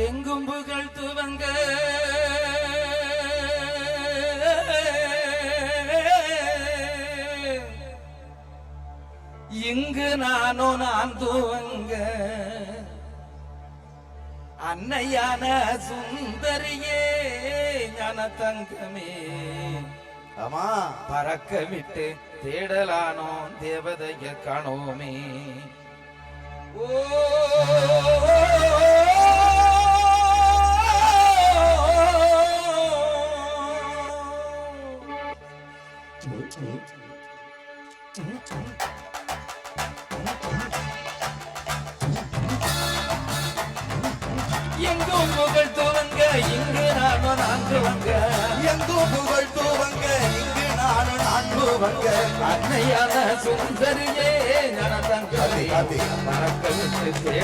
எங்கும் புகழ் துவங்க இங்கு நான் துவங்க அன்னையான சுந்தரியே ஞான தங்கமே ஆமா பறக்க விட்டு தேடலானோ தேவதைய காணோமே ஓ எங்கும் புகழ் துவங்க இங்கு நான் துவங்க எங்கும் புகழ் துவங்க இங்கு நான் துவங்க அன்னையான சுந்தரியே ஞான தங்கமே பறக்க விட்டு தேட